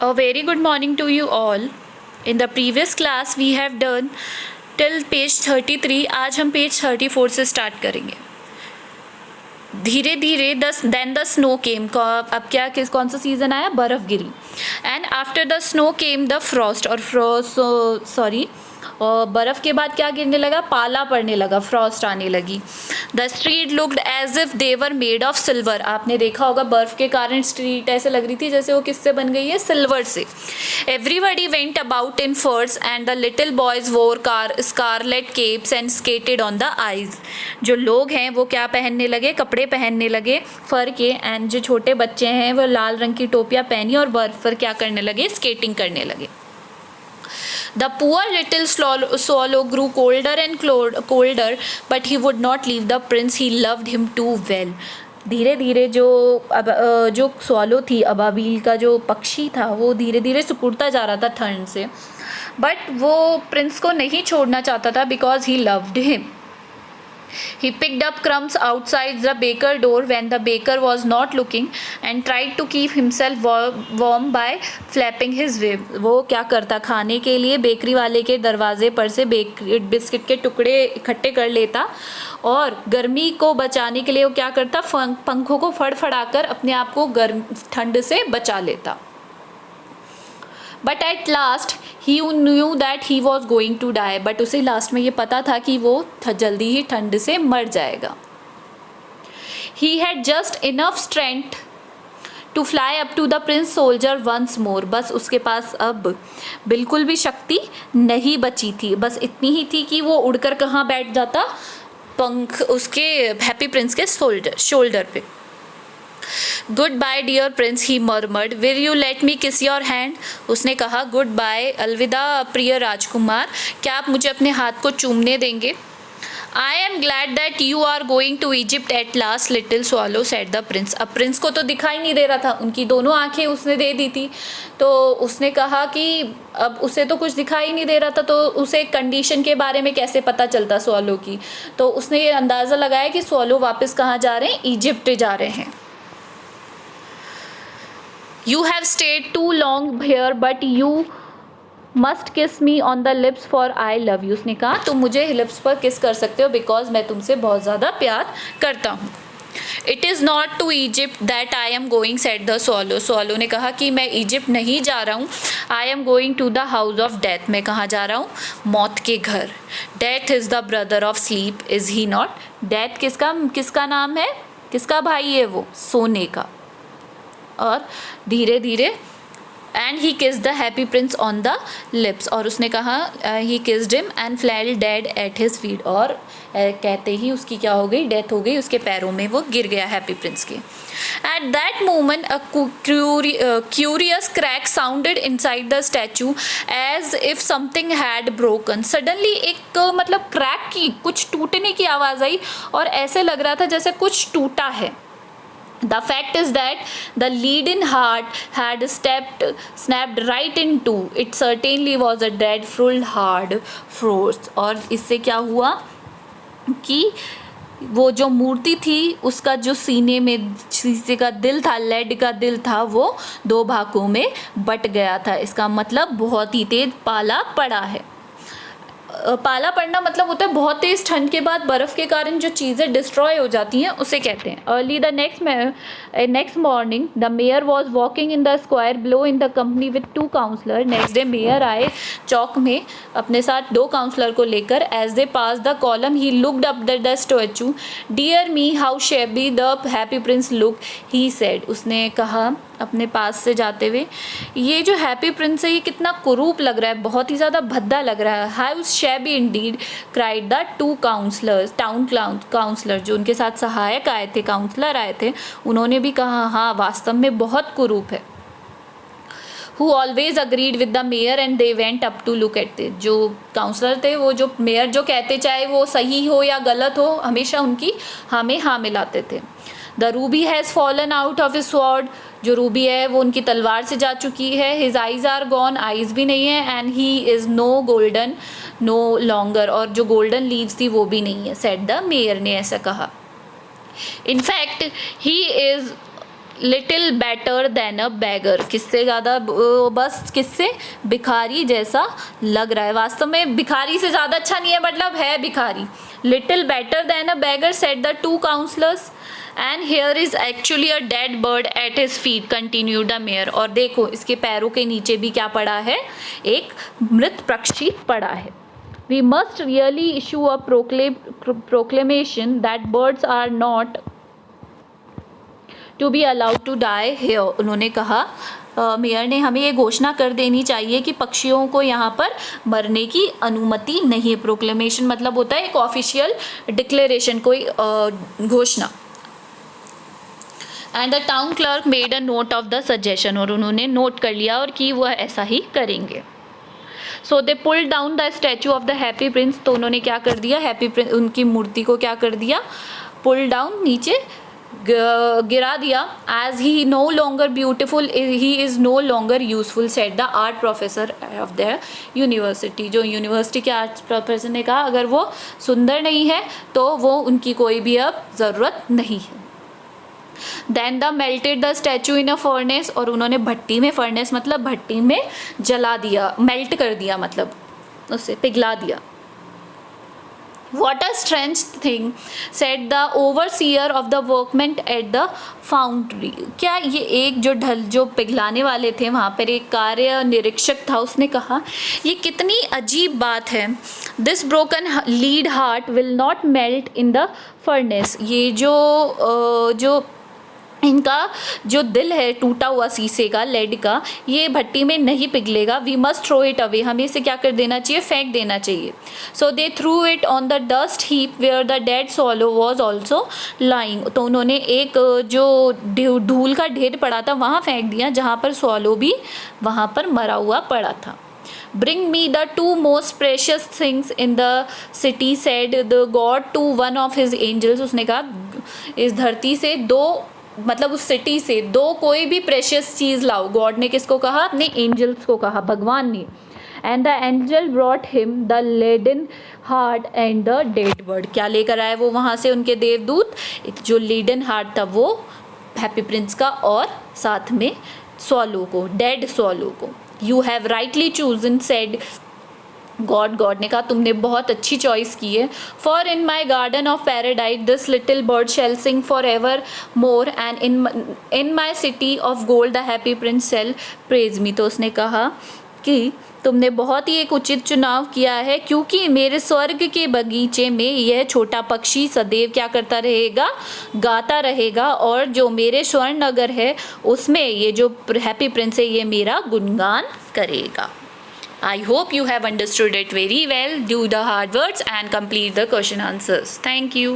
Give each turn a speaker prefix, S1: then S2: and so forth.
S1: A very good morning to you all. In the previous class we have done till page 33. आज हम page 34 से start करेंगे. धीरे धीरे देन द स्नो केम. अब क्या कौन सा सीज़न आया? बर्फ़ गिरी. And after the snow came the frost. और बर्फ़ के बाद क्या गिरने लगा? पाला पड़ने लगा, फ्रॉस्ट आने लगी. The street looked as if they were made of silver. आपने देखा होगा बर्फ़ के कारण स्ट्रीट ऐसे लग रही थी जैसे वो किससे बन गई है? सिल्वर से. Everybody went about in furs and the little boys wore scarlet caps and skated on the ice. जो लोग हैं वो क्या पहनने लगे? कपड़े पहनने लगे फर के. एंड जो छोटे बच्चे हैं वो लाल रंग की टोपियाँ पहनी और बर्फ़ पर क्या करने लगे? स्केटिंग करने लगे. The poor little swallow grew colder and colder, but he would not leave the prince. He loved him too well. धीरे धीरे जो स्वॉलो थी, अबाबील का जो पक्षी था, वो धीरे धीरे सिकुड़ता जा रहा था ठंड से. बट वो प्रिंस को नहीं छोड़ना चाहता था because he loved him. He picked up crumbs outside the baker door when the baker was not looking and tried to keep himself warm by flapping his wings. वो क्या करता? खाने के लिए बेकरी वाले के दरवाजे पर से बिस्किट के टुकड़े इकट्ठे कर लेता और गर्मी को बचाने के लिए वो क्या करता? पंखों को फड़फड़ाकर अपने आप को ठंड से बचा लेता. But at last he knew that he was going to die. But उसे लास्ट में ये पता था कि वो जल्दी ही ठंड से मर जाएगा. He had just enough strength to fly up to the prince shoulder once more. बस उसके पास अब बिल्कुल भी शक्ति नहीं बची थी. बस इतनी ही थी कि वो उड़कर कहाँ बैठ जाता? पंख उसके हैप्पी प्रिंस के शोल्डर पे. Goodbye dear prince, he murmured. Will you let me kiss your hand. उसने कहा गुड बाय, अलविदा प्रिय राजकुमार, क्या आप मुझे अपने हाथ को चूमने देंगे? I am glad that you are going to Egypt at last little swallow said the prince. अब प्रिंस को तो दिखाई नहीं दे रहा था, उनकी दोनों आंखें उसने दे दी थी. तो उसने कहा कि अब उसे तो कुछ दिखाई नहीं दे रहा था, तो उसे कंडीशन के बारे में कैसे पता चलता स्वॉलो की. तो उसने ये अंदाज़ा लगाया कि स्वॉलो वापस कहाँ जा रहे हैं? इजिप्ट जा रहे हैं. You have stayed too long here, but you must kiss me on the lips for I love you. उसने कहा तुम मुझे लिप्स पर किस कर सकते हो बिकॉज मैं तुमसे बहुत ज़्यादा प्यार करता हूँ. It is not to Egypt that I am going, said the swallow. swallow ने कहा कि मैं इजिप्ट नहीं जा रहा हूँ. I am going to the house of death. मैं कहाँ जा रहा हूँ? मौत के घर. Death is the brother of sleep, is he not? Death किसका नाम है? किसका भाई है वो? सोने का. और धीरे धीरे and he kiss the happy prince on the lips. और उसने कहा he kissed him and fell dead at his feet. और कहते ही उसकी क्या हो गई? डेथ हो गई. उसके पैरों में वो गिर गया हैप्पी प्रिंस के. At that moment a curious crack sounded inside the statue as if something had broken. Suddenly एक मतलब क्रैक की, कुछ टूटने की आवाज़ आई और ऐसे लग रहा था जैसे कुछ टूटा है. The fact is that the leaden heart had snapped right in two. It certainly was a dreadful hard frost. और इससे क्या हुआ कि वो जो मूर्ति थी उसका जो सीने में शीशे का दिल था, लेड का दिल था, वो दो भागों में बट गया था. इसका मतलब बहुत ही तेज पाला पड़ा है. पाला पड़ना मतलब होता है बहुत तेज़ ठंड के बाद बर्फ़ के कारण जो चीज़ें डिस्ट्रॉय हो जाती हैं उसे कहते हैं. Early the next morning the mayor was walking in the square below in the company with 2 councillor. Next day mayor आए चौक में अपने साथ 2 काउंसलर को लेकर. As they passed the column he looked up the statue. Dear me how shabby the happy Prince look, he said. उसने कहा अपने पास से जाते हुए, ये जो हैप्पी प्रिंस है ये कितना कुरूप लग रहा है, बहुत ही ज़्यादा भद्दा लग रहा है. How shabby indeed, cried the 2 councillors. Town councillor जो उनके साथ सहायक आए थे, काउंसलर आए थे, उन्होंने भी कहा हाँ वास्तव में बहुत कुरूप है. Who always agreed with the mayor and they went up to look at it. जो काउंसलर थे वो जो मेयर जो कहते चाहे वो सही हो या गलत हो हमेशा उनकी हाँ मिलाते थे. The ruby has fallen out of his sword. जो रूबी है वो उनकी तलवार से जा चुकी है. His eyes are gone, eyes भी नहीं है. And he is no golden no longer. और जो गोल्डन लीव्स थी वो भी नहीं है, सेड द मेयर ने ऐसा कहा. In fact he is little better than a bagger, किससे ज़्यादा बस किससे, भिखारी जैसा लग रहा है, वास्तव में भिखारी से ज़्यादा अच्छा नहीं है, मतलब है भिखारी। Little better than a beggar said the two councillors, and here is actually a dead bird at his feet, continue the mayor. और देखो इसके पैरों के नीचे भी क्या पड़ा है, एक मृत पक्षी पड़ा है। We must really issue a proclamation that birds are not to be allowed to die here. उन्होंने कहा मेयर ने हमें ये घोषणा कर देनी चाहिए कि पक्षियों को यहाँ पर मरने की अनुमति नहीं है। प्रोक्लेमेशन मतलब होता है एक ऑफिशियल डिक्लेरेशन, कोई घोषणा। And the town clerk made a note of the suggestion, और उन्होंने नोट कर लिया और कि वह ऐसा ही करेंगे। So they pull down the statue of the happy prince, तो उन्होंने क्या कर दिया, हैप्पी प्रिंस उनकी मूर्ति को क्या कर दिया, पुल डाउन, नीचे गिरा दिया। As he no longer beautiful he is no longer useful said the art professor of the university, जो यूनिवर्सिटी के आर्ट प्रोफेसर ने कहा अगर वो सुंदर नहीं है तो वो उनकी कोई भी अब ज़रूरत नहीं है। Then the melted the statue in a furnace, और उन्होंने भट्टी में, फर्नेस मतलब भट्टी में जला दिया, मेल्ट कर दिया, मतलब उसे पिघला दिया। What a strange thing, said the overseer of the workmen at the foundry। क्या ये एक जो पिघलाने वाले थे वहाँ पर एक कार्य निरीक्षक था, उसने कहा ये कितनी अजीब बात है। This broken lead heart will not melt in the furnace, ये जो इनका जो दिल है टूटा हुआ शीशे का, लेड का, ये भट्टी में नहीं पिघलेगा। We must throw it away, हमें इसे क्या कर देना चाहिए, फेंक देना चाहिए। So they threw it on the dust heap where the dead swallow was also lying, तो उन्होंने एक जो धूल का ढेर पड़ा था वहाँ फेंक दिया जहाँ पर swallow भी वहाँ पर मरा हुआ पड़ा था। Bring me the two most precious things in the city, said the God to one of his angels। उसने कहा इस धरती से दो, मतलब उस सिटी से दो कोई भी प्रेशियस चीज़ लाओ। गॉड ने किसको कहा, अपने एंजल्स को कहा, भगवान ने। And the angel brought him the laden heart and the dead bird, क्या लेकर आए वो वहाँ से उनके देवदूत, जो लेडन हार्ट था वो हैप्पी प्रिंस का, और साथ में स्वॉलो को, डेड स्वॉलो को। You have rightly chosen, said God ने कहा तुमने बहुत अच्छी चॉइस की है। For in my garden of paradise this little bird shall sing for ever more, and in my city of gold the happy prince shall praise me. तो उसने कहा कि तुमने बहुत ही एक उचित चुनाव किया है, क्योंकि मेरे स्वर्ग के बगीचे में यह छोटा पक्षी सदैव क्या करता रहेगा, गाता रहेगा, और जो मेरे स्वर्ण नगर है उसमें ये जो हैप्पी प्रिंस है ये मेरा गुणगान करेगा। I hope you have understood it very well. Do the hard words and complete the question answers. Thank you.